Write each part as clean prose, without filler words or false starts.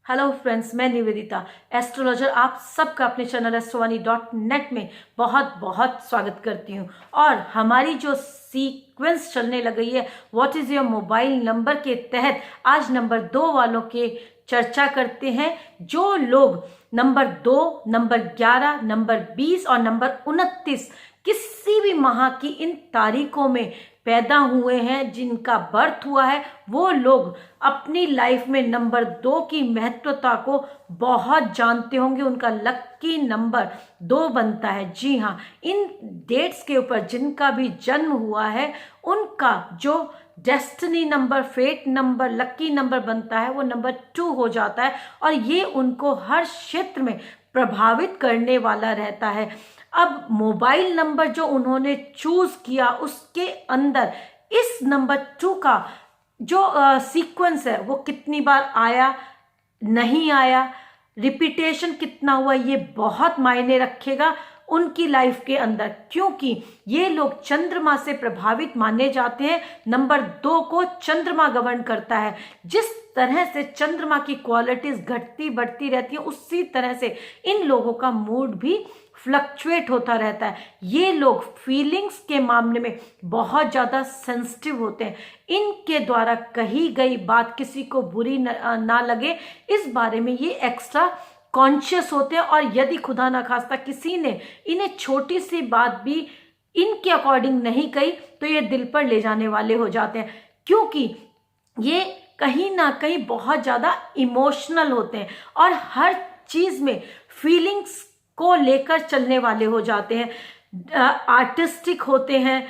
Hello friends, मैं Nivedita astrologer आप सबका अपने चैनल एस्ट्रोवाणी.net में बहुत बहुत स्वागत करती हूँ। और हमारी जो सीक्वेंस चलने लग गई है what is your mobile number के तहत आज नंबर 2 वालों के चर्चा करते हैं। जो लोग नंबर 2, नंबर 11, नंबर 20 और नंबर 29 किसी भी माह की इन तारीखों में पैदा हुए हैं, जिनका बर्थ हुआ है, वो लोग अपनी लाइफ में नंबर 2 की महत्वता को बहुत जानते होंगे। उनका लकी नंबर 2 बनता है। जी हाँ, इन डेट्स के ऊपर जिनका भी जन्म हुआ है उनका जो destiny number, fate number, lucky number बनता है वो नंबर 2 हो जाता है और ये उनको हर क्षेत्र में प्रभावित करने वाला रहता है। अब मोबाइल नंबर जो उन्होंने चूज किया उसके अंदर इस नंबर 2 का जो सीक्वेंस है वो कितनी बार आया, नहीं आया, रिपीटेशन कितना हुआ, ये बहुत मायने रखेगा उनकी लाइफ के अंदर, क्योंकि ये लोग चंद्रमा से प्रभावित माने जाते हैं। नंबर 2 को चंद्रमा गवर्न करता है। जिस तरह से चंद्रमा की क्वालिटीज घटती बढ़ती रहती है उसी तरह से इन लोगों का मूड भी फ्लक्चुएट होता रहता है। ये लोग फीलिंग्स के मामले में बहुत ज़्यादा सेंसिटिव होते हैं। इनके द्वारा कही गई बात किसी को बुरी ना लगे, इस बारे में ये एक्स्ट्रा कॉन्शियस होते हैं। और यदि खुदा ना खास्ता किसी ने इन्हें छोटी सी बात भी इनके अकॉर्डिंग नहीं कही तो ये दिल पर ले जाने वाले हो जाते हैं, क्योंकि ये कहीं ना कहीं बहुत ज़्यादा इमोशनल होते हैं और हर चीज़ में फीलिंग्स को लेकर चलने वाले हो जाते हैं। आर्टिस्टिक होते हैं,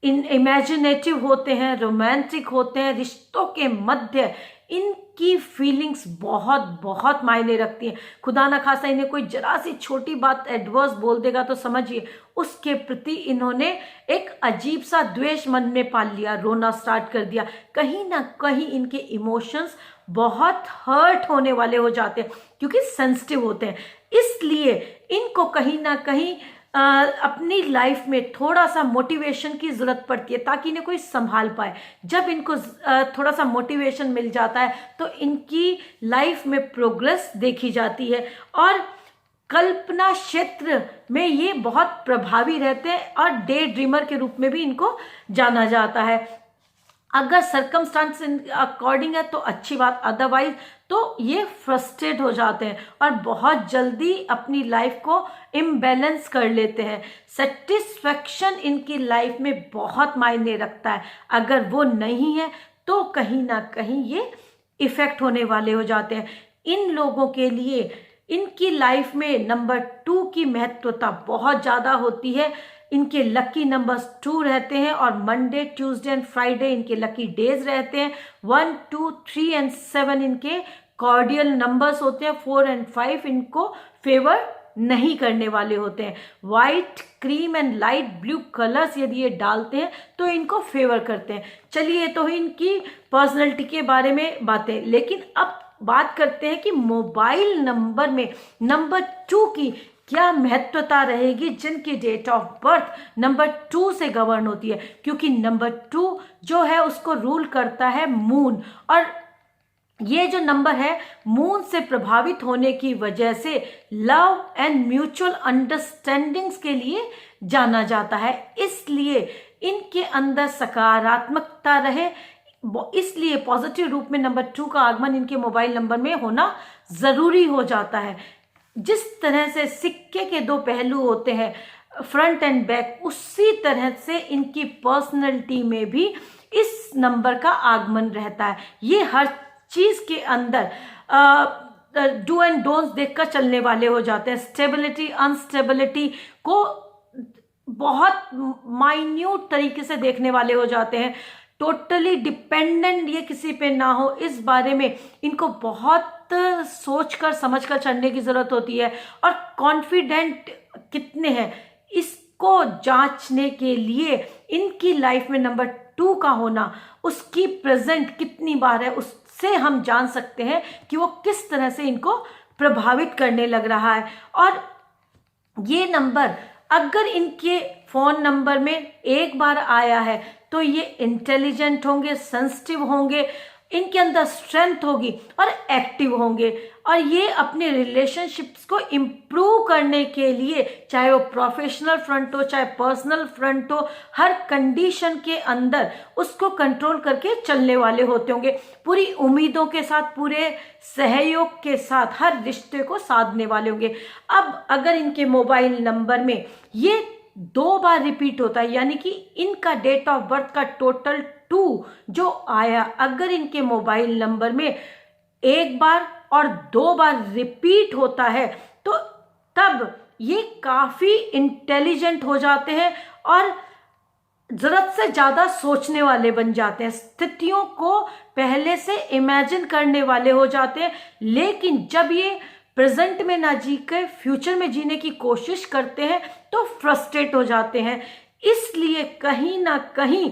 इमेजिनेटिव होते हैं, रोमांटिक होते हैं। रिश्तों के मध्य इनकी फीलिंग्स बहुत बहुत मायने रखती हैं। खुदा ना खासा इन्हें कोई जरा सी छोटी बात एडवर्स बोल देगा तो समझिए उसके प्रति इन्होंने एक अजीब सा द्वेष मन में पाल लिया, रोना स्टार्ट कर दिया। कहीं ना कहीं इनके इमोशंस बहुत हर्ट होने वाले हो जाते हैं क्योंकि सेंसिटिव होते हैं। इसलिए इनको कहीं ना कहीं अपनी लाइफ में थोड़ा सा मोटिवेशन की ज़रूरत पड़ती है ताकि इन्हें कोई संभाल पाए। जब इनको थोड़ा सा मोटिवेशन मिल जाता है तो इनकी लाइफ में प्रोग्रेस देखी जाती है और कल्पना क्षेत्र में ये बहुत प्रभावी रहते हैं और डे ड्रीमर के रूप में भी इनको जाना जाता है। अगर सर्कमस्टांस अकॉर्डिंग है तो अच्छी बात, अदरवाइज तो ये फ्रस्ट्रेट हो जाते हैं और बहुत जल्दी अपनी लाइफ को इम्बैलेंस कर लेते हैं। सेटिस्फैक्शन इनकी लाइफ में बहुत मायने रखता है। अगर वो नहीं है तो कहीं ना कहीं ये इफेक्ट होने वाले हो जाते हैं। इन लोगों के लिए इनकी लाइफ में नंबर 2 की महत्वता बहुत ज़्यादा होती है। इनके लकी नंबर्स 2 रहते हैं और मंडे, ट्यूसडे एंड फ्राइडे इनके लकी डेज रहते हैं। 1, 2, 3 एंड 7 इनके कॉर्डियल नंबर्स होते हैं। 4 एंड 5 इनको फेवर नहीं करने वाले होते हैं। White, cream and light blue colours यदि ये डालते हैं तो इनको फेवर करते हैं। चलिए, तो इनकी पर्सनैलिटी के बारे में बातें, लेकिन अब बात करते हैं कि मोबाइल नंबर में नंबर 2 की क्या महत्वता रहेगी जिनकी डेट ऑफ बर्थ नंबर 2 से गवर्न होती है, क्योंकि नंबर 2 जो है उसको रूल करता है मून। और ये जो नंबर है मून से प्रभावित होने की वजह से लव एंड म्यूचुअल अंडरस्टैंडिंग्स के लिए जाना जाता है। इसलिए इनके अंदर सकारात्मकता रहे, इसलिए पॉजिटिव रूप में नंबर 2 का आगमन इनके मोबाइल नंबर में होना जरूरी हो जाता है। जिस तरह से सिक्के के 2 पहलू होते हैं, फ्रंट एंड बैक, उसी तरह से इनकी पर्सनैलिटी में भी इस नंबर का आगमन रहता है। ये हर चीज के अंदर डू एंड डोंट्स देखकर चलने वाले हो जाते हैं। स्टेबिलिटी, अनस्टेबिलिटी को बहुत माइन्यूट तरीके से देखने वाले हो जाते हैं। टोटली डिपेंडेंट ये किसी पे ना हो, इस बारे में इनको बहुत सोचकर समझकर चलने की जरूरत होती है। और कॉन्फिडेंट कितने हैं इसको जांचने के लिए इनकी लाइफ में नंबर 2 का होना, उसकी प्रेजेंट कितनी बार है, उससे हम जान सकते हैं कि वो किस तरह से इनको प्रभावित करने लग रहा है। और ये नंबर अगर इनके फोन नंबर में एक बार आया है तो ये इंटेलिजेंट होंगे, सेंसिटिव होंगे, इनके अंदर स्ट्रेंथ होगी और एक्टिव होंगे। और ये अपने रिलेशनशिप्स को इम्प्रूव करने के लिए, चाहे वो प्रोफेशनल फ्रंट हो चाहे पर्सनल फ्रंट हो, हर कंडीशन के अंदर उसको कंट्रोल करके चलने वाले होते होंगे। पूरी उम्मीदों के साथ, पूरे सहयोग के साथ हर रिश्ते को साधने वाले होंगे। अब अगर इनके मोबाइल नंबर में ये 2 बार रिपीट होता है, यानी कि इनका डेट ऑफ बर्थ का टोटल 2 जो आया, अगर इनके मोबाइल नंबर में 1 बार और 2 बार रिपीट होता है तो तब ये काफी इंटेलिजेंट हो जाते हैं और जरूरत से ज्यादा सोचने वाले बन जाते हैं, स्थितियों को पहले से इमेजिन करने वाले हो जाते हैं। लेकिन जब ये प्रेजेंट में ना जी के फ्यूचर में जीने की कोशिश करते हैं तो फ्रस्ट्रेट हो जाते हैं। इसलिए कहीं ना कहीं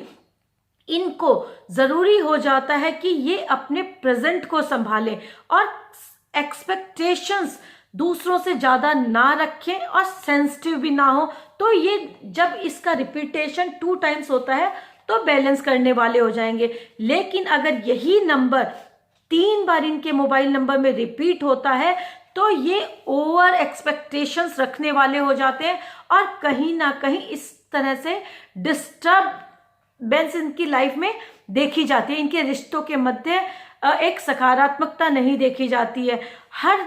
इनको जरूरी हो जाता है कि ये अपने प्रेजेंट को संभालें और एक्सपेक्टेशंस दूसरों से ज्यादा ना रखें और सेंसिटिव भी ना हो। तो ये जब इसका रिपीटेशन 2 टाइम्स होता है तो बैलेंस करने वाले हो जाएंगे। लेकिन अगर यही नंबर 3 बार इनके मोबाइल नंबर में रिपीट होता है तो ये ओवर एक्सपेक्टेशंस रखने वाले हो जाते हैं और कहीं ना कहीं इस तरह से डिस्टर्बेंस इनकी लाइफ में देखी जाती है। इनके रिश्तों के मध्य एक सकारात्मकता नहीं देखी जाती है। हर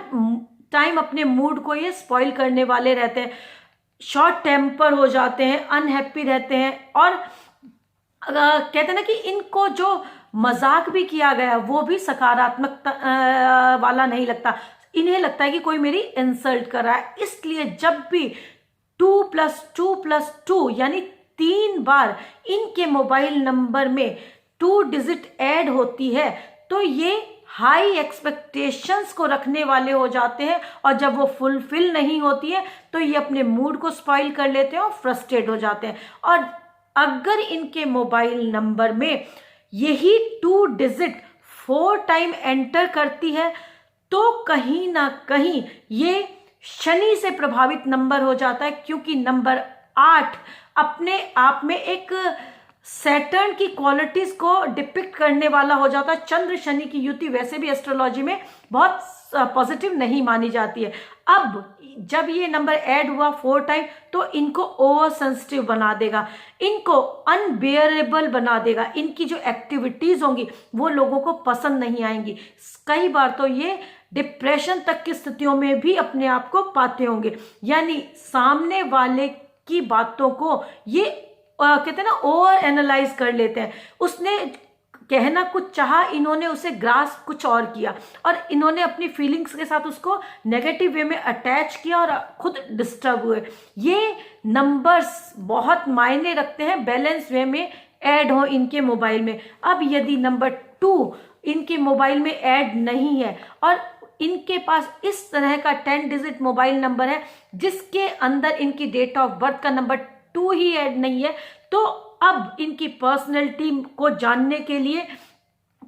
टाइम अपने मूड को ये स्पॉइल करने वाले रहते हैं, शॉर्ट टेम्पर हो जाते हैं, अनहैप्पी रहते हैं और कहते हैं ना कि इनको जो मजाक भी किया गया वो भी सकारात्मकता वाला नहीं लगता। इन्हें लगता है कि कोई मेरी इंसल्ट कर रहा है। इसलिए जब भी 2+2+2 यानी 3 बार इनके मोबाइल नंबर में 2 डिजिट ऐड होती है तो ये हाई एक्सपेक्टेशंस को रखने वाले हो जाते हैं और जब वो फुलफिल नहीं होती है तो ये अपने मूड को स्पॉइल कर लेते हैं और फ्रस्ट्रेट हो जाते हैं। और अगर इनके मोबाइल नंबर में यही 2 डिजिट 4 टाइम एंटर करती है तो कहीं ना कहीं ये शनि से प्रभावित नंबर हो जाता है, क्योंकि नंबर 8 अपने आप में एक सैटर्न की क्वालिटीज को डिपिक्ट करने वाला हो जाता है। चंद्र शनि की युति वैसे भी एस्ट्रोलॉजी में बहुत पॉजिटिव नहीं मानी जाती है। अब जब ये नंबर ऐड हुआ 4 टाइम तो इनको ओवर सेंसिटिव बना देगा, इनको अनबेयरेबल बना देगा। इनकी जो एक्टिविटीज होंगी वो लोगों को पसंद नहीं आएंगी। कई बार तो ये डिप्रेशन तक की स्थितियों में भी अपने आप को पाते होंगे। यानी सामने वाले की बातों को ये कहते हैं ना ओवर एनालाइज कर लेते हैं। उसने कहना कुछ चाहा, इन्होंने उसे ग्रास्प कुछ और किया और इन्होंने अपनी फीलिंग्स के साथ उसको नेगेटिव वे में अटैच किया और खुद डिस्टर्ब हुए। ये नंबर्स बहुत मायने रखते हैं बैलेंस वे में ऐड हो इनके मोबाइल में। अब यदि नंबर 2 इनके मोबाइल में ऐड नहीं है और इनके पास इस तरह का 10 डिजिट मोबाइल नंबर है जिसके अंदर इनकी डेट ऑफ बर्थ का नंबर 2 ही ऐड नहीं है, तो अब इनकी पर्सनैलिटी को जानने के लिए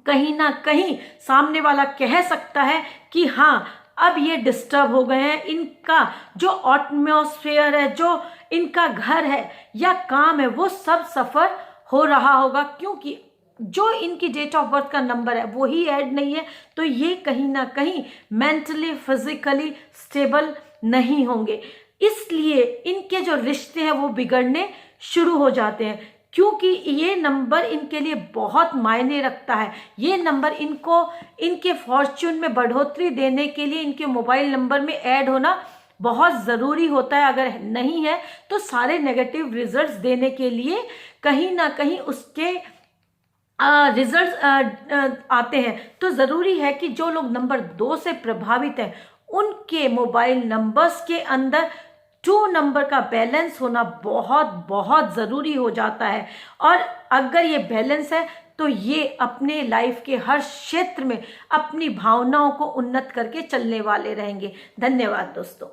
कहीं ना कहीं सामने वाला कह सकता है कि हाँ अब ये डिस्टर्ब हो गए हैं। इनका जो एटमॉस्फेयर है, जो इनका घर है या काम है, वो सब सफर हो रहा होगा, क्योंकि जो इनकी डेट ऑफ बर्थ का नंबर है वो ही ऐड नहीं है। तो ये कहीं ना कहीं मेंटली फिजिकली स्टेबल नहीं होंगे। इसलिए इनके जो रिश्ते हैं वो बिगड़ने शुरू हो जाते हैं, क्योंकि ये नंबर इनके लिए बहुत मायने रखता है। ये नंबर इनको इनके फॉर्च्यून में बढ़ोतरी देने के लिए इनके मोबाइल नंबर में ऐड होना बहुत ज़रूरी होता है। अगर नहीं है तो सारे नेगेटिव रिजल्ट्स देने के लिए कहीं ना कहीं उसके रिजल्ट्स आते हैं। तो ज़रूरी है कि जो लोग नंबर 2 से प्रभावित हैं उनके मोबाइल नंबर्स के अंदर 2 नंबर का बैलेंस होना बहुत बहुत ज़रूरी हो जाता है। और अगर ये बैलेंस है तो ये अपने लाइफ के हर क्षेत्र में अपनी भावनाओं को उन्नत करके चलने वाले रहेंगे। धन्यवाद दोस्तों।